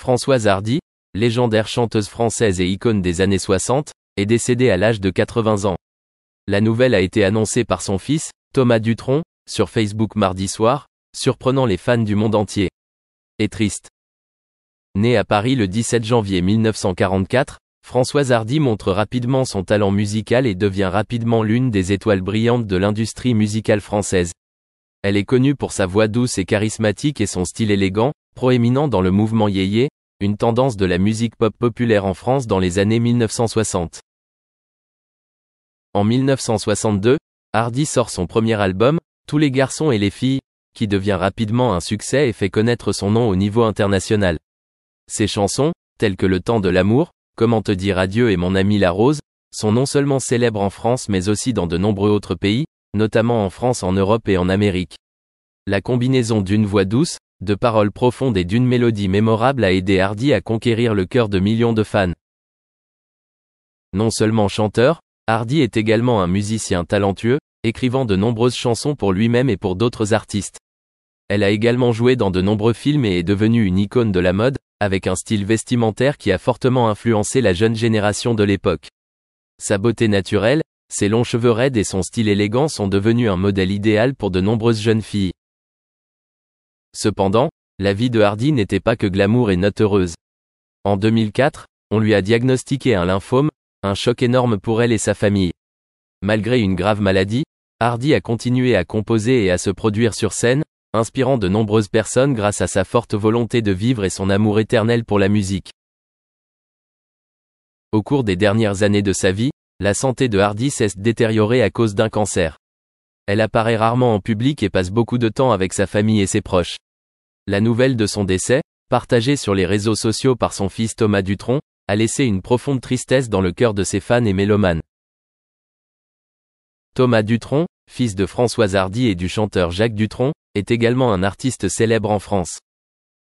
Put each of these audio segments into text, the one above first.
Françoise Hardy, légendaire chanteuse française et icône des années 60, est décédée à l'âge de 80 ans. La nouvelle a été annoncée par son fils, Thomas Dutronc, sur Facebook mardi soir, surprenant les fans du monde entier. Et triste. Née à Paris le 17 janvier 1944, Françoise Hardy montre rapidement son talent musical et devient rapidement l'une des étoiles brillantes de l'industrie musicale française. Elle est connue pour sa voix douce et charismatique et son style élégant, proéminent dans le mouvement yéyé, une tendance de la musique pop populaire en France dans les années 1960. En 1962, Hardy sort son premier album, Tous les garçons et les filles, qui devient rapidement un succès et fait connaître son nom au niveau international. Ses chansons, telles que Le temps de l'amour, Comment te dire adieu et Mon ami la rose, sont non seulement célèbres en France mais aussi dans de nombreux autres pays, notamment en France, en Europe et en Amérique. La combinaison d'une voix douce, de paroles profondes et d'une mélodie mémorable a aidé Hardy à conquérir le cœur de millions de fans. Non seulement chanteur, Hardy est également un musicien talentueux, écrivant de nombreuses chansons pour lui-même et pour d'autres artistes. Elle a également joué dans de nombreux films et est devenue une icône de la mode, avec un style vestimentaire qui a fortement influencé la jeune génération de l'époque. Sa beauté naturelle, ses longs cheveux raides et son style élégant sont devenus un modèle idéal pour de nombreuses jeunes filles. Cependant, la vie de Hardy n'était pas que glamour et note heureuse. En 2004, on lui a diagnostiqué un lymphome, un choc énorme pour elle et sa famille. Malgré une grave maladie, Hardy a continué à composer et à se produire sur scène, inspirant de nombreuses personnes grâce à sa forte volonté de vivre et son amour éternel pour la musique. Au cours des dernières années de sa vie, la santé de Hardy s'est détériorée à cause d'un cancer. Elle apparaît rarement en public et passe beaucoup de temps avec sa famille et ses proches. La nouvelle de son décès, partagée sur les réseaux sociaux par son fils Thomas Dutronc, a laissé une profonde tristesse dans le cœur de ses fans et mélomanes. Thomas Dutronc, fils de Françoise Hardy et du chanteur Jacques Dutronc, est également un artiste célèbre en France.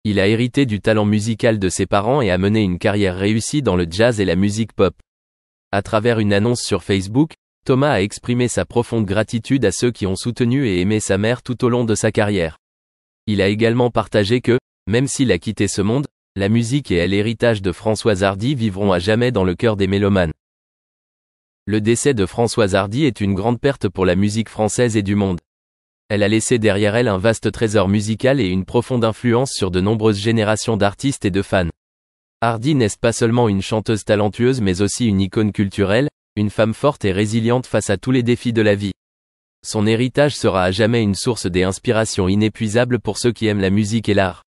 Il a hérité du talent musical de ses parents et a mené une carrière réussie dans le jazz et la musique pop. À travers une annonce sur Facebook, Thomas a exprimé sa profonde gratitude à ceux qui ont soutenu et aimé sa mère tout au long de sa carrière. Il a également partagé que, même s'il a quitté ce monde, la musique et l'héritage de Françoise Hardy vivront à jamais dans le cœur des mélomanes. Le décès de Françoise Hardy est une grande perte pour la musique française et du monde. Elle a laissé derrière elle un vaste trésor musical et une profonde influence sur de nombreuses générations d'artistes et de fans. Hardy n'est pas seulement une chanteuse talentueuse mais aussi une icône culturelle, une femme forte et résiliente face à tous les défis de la vie. Son héritage sera à jamais une source d'inspiration inépuisable pour ceux qui aiment la musique et l'art.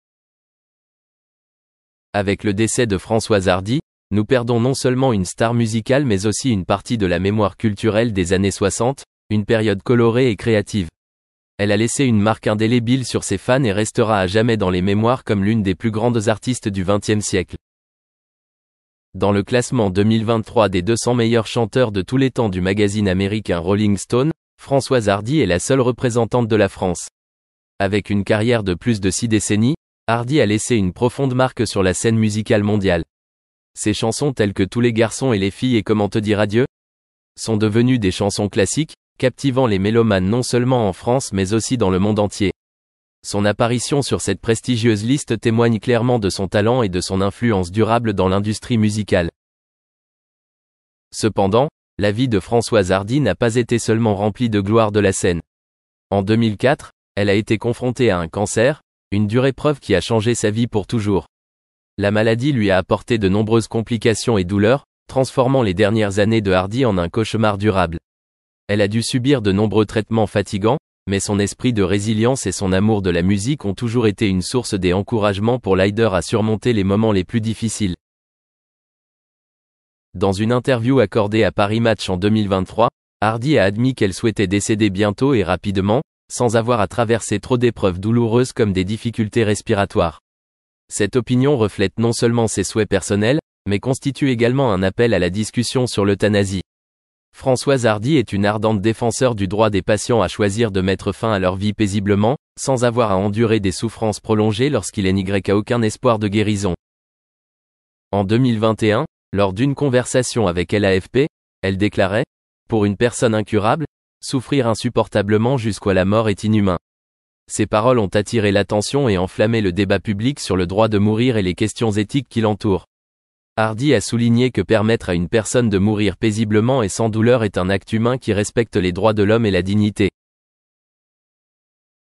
Avec le décès de Françoise Hardy, nous perdons non seulement une star musicale mais aussi une partie de la mémoire culturelle des années 60, une période colorée et créative. Elle a laissé une marque indélébile sur ses fans et restera à jamais dans les mémoires comme l'une des plus grandes artistes du XXe siècle. Dans le classement 2023 des 200 meilleurs chanteurs de tous les temps du magazine américain Rolling Stone, Françoise Hardy est la seule représentante de la France. Avec une carrière de plus de 6 décennies, Hardy a laissé une profonde marque sur la scène musicale mondiale. Ses chansons telles que Tous les garçons et les filles et Comment te dire adieu sont devenues des chansons classiques, captivant les mélomanes non seulement en France mais aussi dans le monde entier. Son apparition sur cette prestigieuse liste témoigne clairement de son talent et de son influence durable dans l'industrie musicale. Cependant, la vie de Françoise Hardy n'a pas été seulement remplie de gloire de la scène. En 2004, elle a été confrontée à un cancer, une dure épreuve qui a changé sa vie pour toujours. La maladie lui a apporté de nombreuses complications et douleurs, transformant les dernières années de Hardy en un cauchemar durable. Elle a dû subir de nombreux traitements fatigants, mais son esprit de résilience et son amour de la musique ont toujours été une source d'encouragement pour l'aider à surmonter les moments les plus difficiles. Dans une interview accordée à Paris Match en 2023, Hardy a admis qu'elle souhaitait décéder bientôt et rapidement, sans avoir à traverser trop d'épreuves douloureuses comme des difficultés respiratoires. Cette opinion reflète non seulement ses souhaits personnels, mais constitue également un appel à la discussion sur l'euthanasie. Françoise Hardy est une ardente défenseur du droit des patients à choisir de mettre fin à leur vie paisiblement, sans avoir à endurer des souffrances prolongées lorsqu'il n'y a aucun espoir de guérison. En 2021, lors d'une conversation avec l'AFP, elle déclarait « Pour une personne incurable, souffrir insupportablement jusqu'à la mort est inhumain. Ses paroles ont attiré l'attention et enflammé le débat public sur le droit de mourir et les questions éthiques qui l'entourent. Hardy a souligné que permettre à une personne de mourir paisiblement et sans douleur est un acte humain qui respecte les droits de l'homme et la dignité.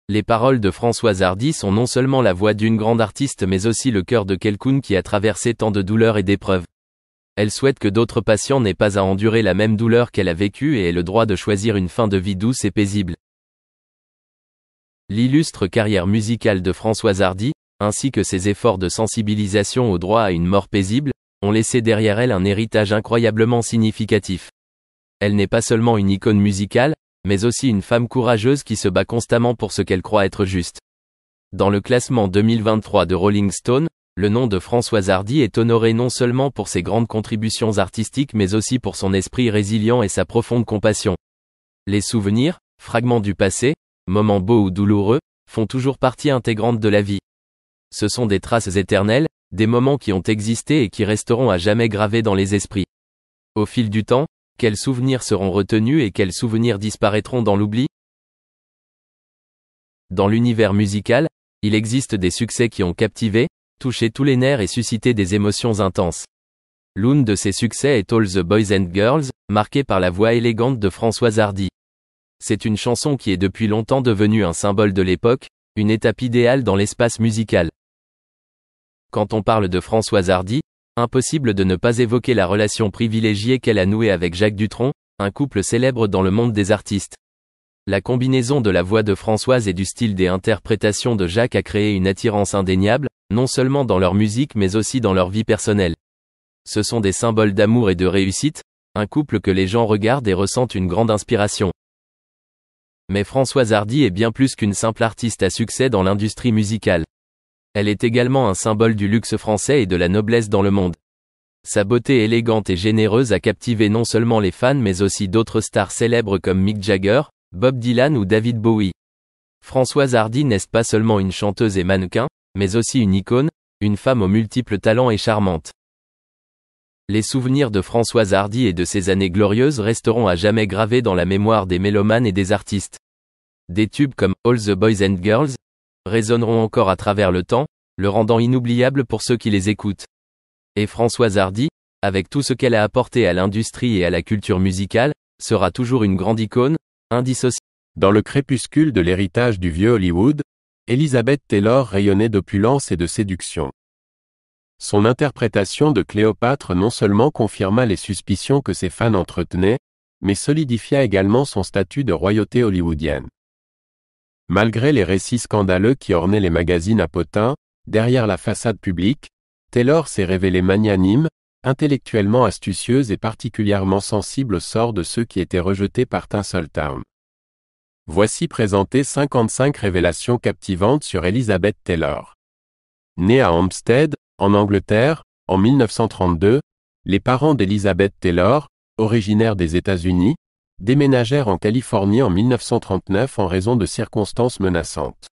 Les paroles de Françoise Hardy sont non seulement la voix d'une grande artiste mais aussi le cœur de quelqu'un qui a traversé tant de douleurs et d'épreuves. Elle souhaite que d'autres patients n'aient pas à endurer la même douleur qu'elle a vécue et aient le droit de choisir une fin de vie douce et paisible. L'illustre carrière musicale de Françoise Hardy, ainsi que ses efforts de sensibilisation au droit à une mort paisible, ont laissé derrière elle un héritage incroyablement significatif. Elle n'est pas seulement une icône musicale, mais aussi une femme courageuse qui se bat constamment pour ce qu'elle croit être juste. Dans le classement 2023 de Rolling Stone, le nom de Françoise Hardy est honoré non seulement pour ses grandes contributions artistiques mais aussi pour son esprit résilient et sa profonde compassion. Les souvenirs, fragments du passé, moments beaux ou douloureux, font toujours partie intégrante de la vie. Ce sont des traces éternelles, des moments qui ont existé et qui resteront à jamais gravés dans les esprits. Au fil du temps, quels souvenirs seront retenus et quels souvenirs disparaîtront dans l'oubli? Dans l'univers musical, il existe des succès qui ont captivé, touché tous les nerfs et suscité des émotions intenses. L'un de ces succès est All the Boys and Girls, marqué par la voix élégante de Françoise Hardy. C'est une chanson qui est depuis longtemps devenue un symbole de l'époque, une étape idéale dans l'espace musical. Quand on parle de Françoise Hardy, impossible de ne pas évoquer la relation privilégiée qu'elle a nouée avec Jacques Dutronc, un couple célèbre dans le monde des artistes. La combinaison de la voix de Françoise et du style des interprétations de Jacques a créé une attirance indéniable, non seulement dans leur musique mais aussi dans leur vie personnelle. Ce sont des symboles d'amour et de réussite, un couple que les gens regardent et ressentent une grande inspiration. Mais Françoise Hardy est bien plus qu'une simple artiste à succès dans l'industrie musicale. Elle est également un symbole du luxe français et de la noblesse dans le monde. Sa beauté élégante et généreuse a captivé non seulement les fans mais aussi d'autres stars célèbres comme Mick Jagger, Bob Dylan ou David Bowie. Françoise Hardy n'est pas seulement une chanteuse et mannequin, mais aussi une icône, une femme aux multiples talents et charmante. Les souvenirs de Françoise Hardy et de ses années glorieuses resteront à jamais gravés dans la mémoire des mélomanes et des artistes. Des tubes comme All the Boys and Girls résonneront encore à travers le temps, le rendant inoubliable pour ceux qui les écoutent. Et Françoise Hardy, avec tout ce qu'elle a apporté à l'industrie et à la culture musicale, sera toujours une grande icône, indissociable. Dans le crépuscule de l'héritage du vieux Hollywood, Elizabeth Taylor rayonnait d'opulence et de séduction. Son interprétation de Cléopâtre non seulement confirma les suspicions que ses fans entretenaient, mais solidifia également son statut de royauté hollywoodienne. Malgré les récits scandaleux qui ornaient les magazines à potins, derrière la façade publique, Taylor s'est révélée magnanime, intellectuellement astucieuse et particulièrement sensible au sort de ceux qui étaient rejetés par Tinseltown. Voici présentées 55 révélations captivantes sur Elizabeth Taylor. Née à Hampstead, en Angleterre, en 1932, les parents d'Elizabeth Taylor, originaires des États-Unis, déménagèrent en Californie en 1939 en raison de circonstances menaçantes.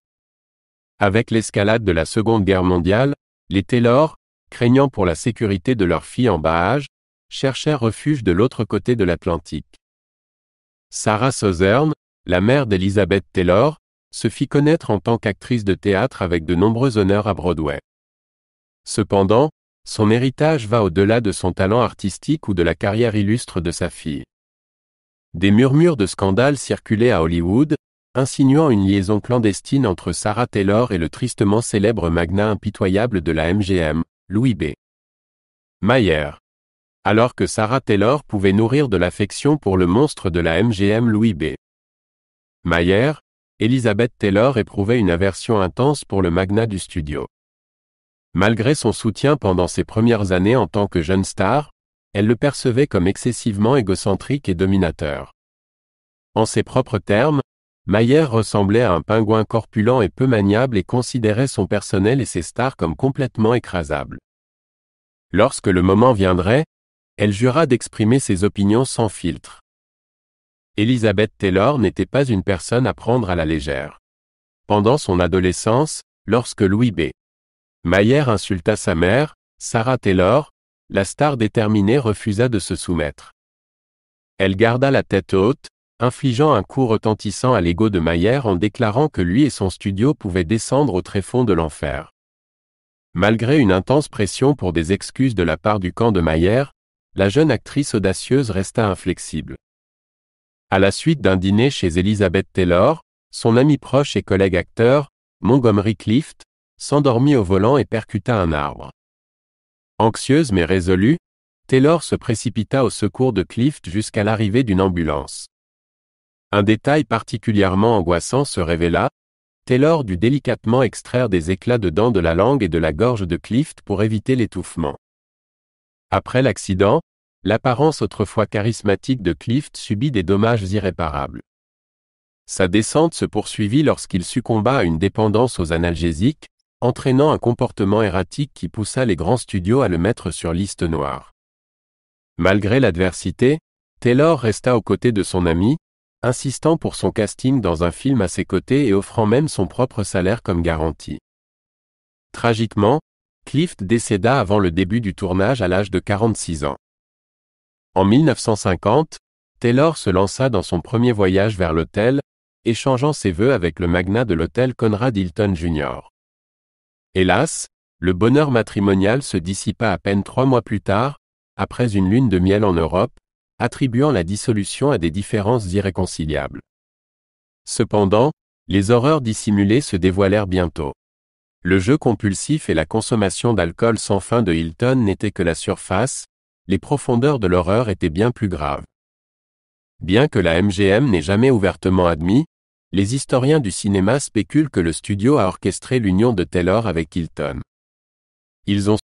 Avec l'escalade de la Seconde Guerre mondiale, les Taylor, craignant pour la sécurité de leur fille en bas âge, cherchèrent refuge de l'autre côté de l'Atlantique. Sarah Southern, la mère d'Elizabeth Taylor, se fit connaître en tant qu'actrice de théâtre avec de nombreux honneurs à Broadway. Cependant, son héritage va au-delà de son talent artistique ou de la carrière illustre de sa fille. Des murmures de scandale circulaient à Hollywood, insinuant une liaison clandestine entre Sarah Taylor et le tristement célèbre magnat impitoyable de la MGM, Louis B. Mayer. Alors que Sarah Taylor pouvait nourrir de l'affection pour le monstre de la MGM Louis B. Mayer, Elizabeth Taylor éprouvait une aversion intense pour le magnat du studio. Malgré son soutien pendant ses premières années en tant que jeune star, elle le percevait comme excessivement égocentrique et dominateur. En ses propres termes, Mayer ressemblait à un pingouin corpulent et peu maniable et considérait son personnel et ses stars comme complètement écrasables. Lorsque le moment viendrait, elle jura d'exprimer ses opinions sans filtre. Elizabeth Taylor n'était pas une personne à prendre à la légère. Pendant son adolescence, lorsque Louis B. Mayer insulta sa mère, Sarah Taylor, la star déterminée refusa de se soumettre. Elle garda la tête haute, infligeant un coup retentissant à l'ego de Mayer en déclarant que lui et son studio pouvaient descendre au tréfonds de l'enfer. Malgré une intense pression pour des excuses de la part du camp de Mayer, la jeune actrice audacieuse resta inflexible. À la suite d'un dîner chez Elizabeth Taylor, son ami proche et collègue acteur, Montgomery Clift, s'endormit au volant et percuta un arbre. Anxieuse mais résolue, Taylor se précipita au secours de Clift jusqu'à l'arrivée d'une ambulance. Un détail particulièrement angoissant se révéla, Taylor dut délicatement extraire des éclats de dents de la langue et de la gorge de Clift pour éviter l'étouffement. Après l'accident, l'apparence autrefois charismatique de Clift subit des dommages irréparables. Sa descente se poursuivit lorsqu'il succomba à une dépendance aux analgésiques, entraînant un comportement erratique qui poussa les grands studios à le mettre sur liste noire. Malgré l'adversité, Taylor resta aux côtés de son ami, insistant pour son casting dans un film à ses côtés et offrant même son propre salaire comme garantie. Tragiquement, Clift décéda avant le début du tournage à l'âge de 46 ans. En 1950, Taylor se lança dans son premier voyage vers l'hôtel, échangeant ses vœux avec le magnat de l'hôtel Conrad Hilton Jr. Hélas, le bonheur matrimonial se dissipa à peine 3 mois plus tard, après une lune de miel en Europe, attribuant la dissolution à des différences irréconciliables. Cependant, les horreurs dissimulées se dévoilèrent bientôt. Le jeu compulsif et la consommation d'alcool sans fin de Hilton n'étaient que la surface, les profondeurs de l'horreur étaient bien plus graves. Bien que la MGM n'ait jamais ouvertement admis, les historiens du cinéma spéculent que le studio a orchestré l'union de Taylor avec Hilton. Ils ont